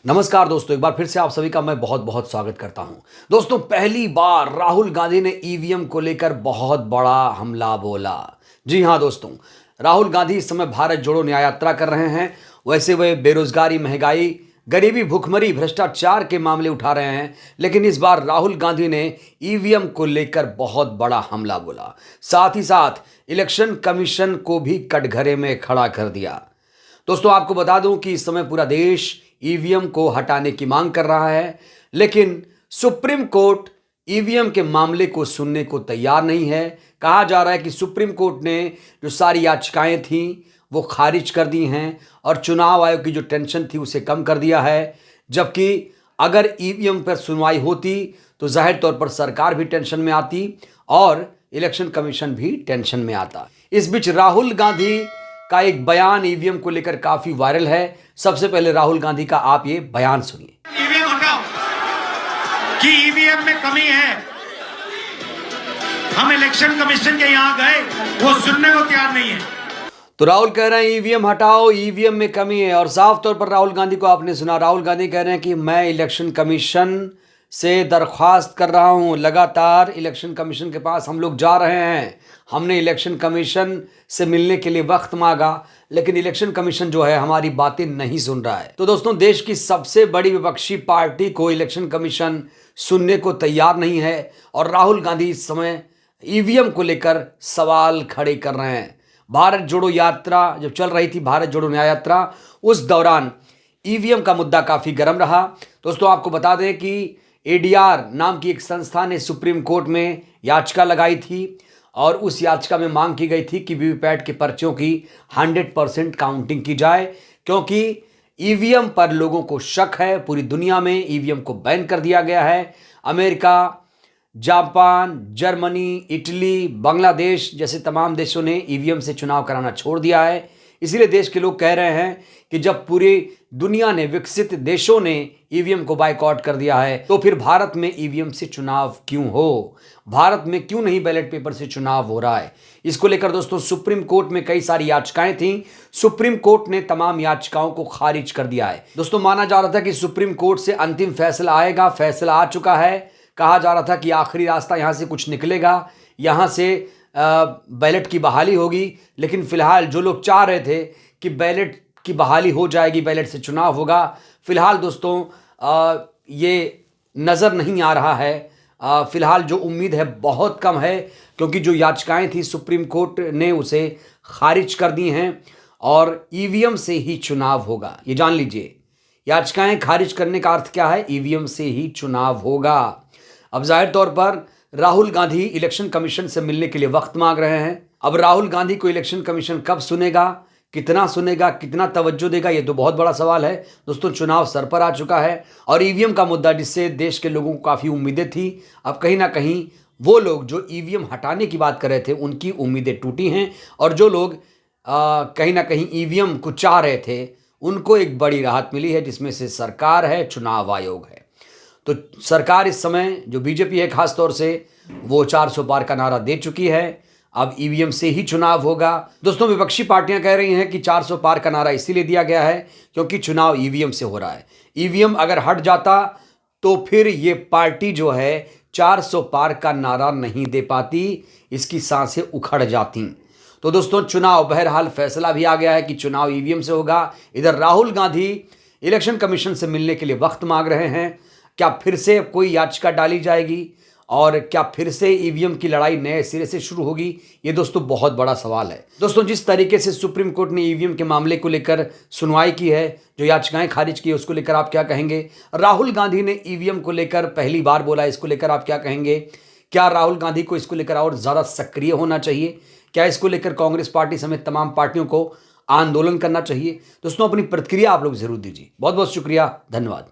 नमस्कार दोस्तों, एक बार फिर से आप सभी का मैं बहुत बहुत स्वागत करता हूं। दोस्तों, पहली बार राहुल गांधी ने ईवीएम को लेकर बहुत बड़ा हमला बोला। जी हां दोस्तों, राहुल गांधी इस समय भारत जोड़ो न्याय यात्रा कर रहे हैं। वैसे वे बेरोजगारी, महंगाई, गरीबी, भुखमरी, भ्रष्टाचार के मामले उठा रहे हैं, लेकिन इस बार राहुल गांधी ने ईवीएम को लेकर बहुत बड़ा हमला बोला। साथ ही साथ इलेक्शन कमीशन को भी कटघरे में खड़ा कर दिया। दोस्तों, आपको बता दूं कि इस समय पूरा देश ईवीएम को हटाने की मांग कर रहा है, लेकिन सुप्रीम कोर्ट ईवीएम के मामले को सुनने को तैयार नहीं है। कहा जा रहा है कि सुप्रीम कोर्ट ने जो सारी याचिकाएं थीं वो खारिज कर दी हैं और चुनाव आयोग की जो टेंशन थी उसे कम कर दिया है। जबकि अगर ईवीएम पर सुनवाई होती तो जाहिर तौर पर सरकार भी टेंशन में आती और इलेक्शन कमीशन भी टेंशन में आता। इस बीच राहुल गांधी का एक बयान ईवीएम को लेकर काफी वायरल है। सबसे पहले राहुल गांधी का आप ये बयान सुनिए। ईवीएम हटाओ कि ईवीएम में कमी है। हम इलेक्शन कमीशन के यहां गए, वो सुनने को तैयार नहीं है। तो राहुल कह रहे हैं ईवीएम हटाओ, ईवीएम में कमी है। और साफ तौर पर राहुल गांधी को आपने सुना, राहुल गांधी कह रहे हैं कि मैं इलेक्शन कमीशन से दरख्वास्त कर रहा हूं। लगातार इलेक्शन कमीशन के पास हम लोग जा रहे हैं। हमने इलेक्शन कमीशन से मिलने के लिए वक्त मांगा, लेकिन इलेक्शन कमीशन जो है हमारी बातें नहीं सुन रहा है। तो दोस्तों, देश की सबसे बड़ी विपक्षी पार्टी को इलेक्शन कमीशन सुनने को तैयार नहीं है और राहुल गांधी इस समय ईवीएम को लेकर सवाल खड़े कर रहे हैं। भारत जोड़ो यात्रा जब चल रही थी, भारत जोड़ो न्याय यात्रा, उस दौरान ईवीएम का मुद्दा काफी गर्म रहा। दोस्तों, आपको बता दें कि एडीआर नाम की एक संस्था ने सुप्रीम कोर्ट में याचिका लगाई थी और उस याचिका में मांग की गई थी कि वीवीपैट के पर्चियों की 100% काउंटिंग की जाए, क्योंकि ईवीएम पर लोगों को शक है। पूरी दुनिया में ईवीएम को बैन कर दिया गया है। America, Japan, Germany, Italy, Bangladesh जैसे तमाम देशों ने ईवीएम से चुनाव कराना छोड़ दिया है। इसीलिए देश के लोग कह रहे हैं कि जब पूरी दुनिया ने, विकसित देशों ने ईवीएम को बायकॉट कर दिया है, तो फिर भारत में ईवीएम से चुनाव क्यों हो? भारत में क्यों नहीं बैलेट पेपर से चुनाव हो रहा है? इसको लेकर दोस्तों सुप्रीम कोर्ट में कई सारी याचिकाएं थीं। सुप्रीम कोर्ट ने तमाम याचिकाओं को खारिज कर दिया है। दोस्तों, माना जा रहा था कि सुप्रीम कोर्ट से अंतिम फैसला आएगा। फैसला आ चुका है। कहा जा रहा था कि आखिरी रास्ता यहां से कुछ निकलेगा, यहां से बैलेट की बहाली होगी। लेकिन फिलहाल जो लोग चाह रहे थे कि बैलेट की बहाली हो जाएगी, बैलेट से चुनाव होगा, फिलहाल दोस्तों ये नज़र नहीं आ रहा है। फिलहाल जो उम्मीद है बहुत कम है, क्योंकि जो याचिकाएं थी सुप्रीम कोर्ट ने उसे खारिज कर दी हैं और ईवीएम से ही चुनाव होगा। ये जान लीजिए, याचिकाएं खारिज करने का अर्थ क्या है? ईवीएम से ही चुनाव होगा। अब जाहिर तौर पर राहुल गांधी इलेक्शन कमीशन से मिलने के लिए वक्त मांग रहे हैं। अब राहुल गांधी को इलेक्शन कमीशन कब सुनेगा, सुनेगा, कितना तवज्जो देगा, ये तो बहुत बड़ा सवाल है। दोस्तों, चुनाव सर पर आ चुका है और ईवीएम का मुद्दा, जिससे देश के लोगों को काफ़ी उम्मीदें थी, अब कहीं ना कहीं वो लोग जो ईवीएम हटाने की बात कर रहे थे उनकी उम्मीदें टूटी हैं और जो लोग कहीं ना कहीं ईवीएम को चाह रहे थे उनको एक बड़ी राहत मिली है, जिसमें से सरकार है, चुनाव आयोग है। तो सरकार इस समय जो बीजेपी है खास तौर से, वो 400 पार का नारा दे चुकी है। अब ईवीएम से ही चुनाव होगा। दोस्तों, विपक्षी पार्टियां कह रही हैं कि 400 पार का नारा इसीलिए दिया गया है क्योंकि चुनाव ईवीएम से हो रहा है। ईवीएम अगर हट जाता तो फिर ये पार्टी जो है 400 पार का नारा नहीं दे पाती, इसकी सांसें उखड़ जाती। तो दोस्तों, चुनाव, बहरहाल फैसला भी आ गया है कि चुनाव ईवीएम से होगा। इधर राहुल गांधी इलेक्शन कमीशन से मिलने के लिए वक्त मांग रहे हैं। क्या फिर से कोई याचिका डाली जाएगी और क्या फिर से ईवीएम की लड़ाई नए सिरे से शुरू होगी? ये दोस्तों बहुत बड़ा सवाल है। दोस्तों, जिस तरीके से सुप्रीम कोर्ट ने ईवीएम के मामले को लेकर सुनवाई की है, जो याचिकाएं खारिज की है, उसको लेकर आप क्या कहेंगे? राहुल गांधी ने ईवीएम को लेकर पहली बार बोला, इसको लेकर आप क्या कहेंगे? क्या राहुल गांधी को इसको लेकर और ज़्यादा सक्रिय होना चाहिए? क्या इसको लेकर कांग्रेस पार्टी समेत तमाम पार्टियों को आंदोलन करना चाहिए? दोस्तों, अपनी प्रतिक्रिया आप लोग जरूर दीजिए। बहुत बहुत शुक्रिया, धन्यवाद।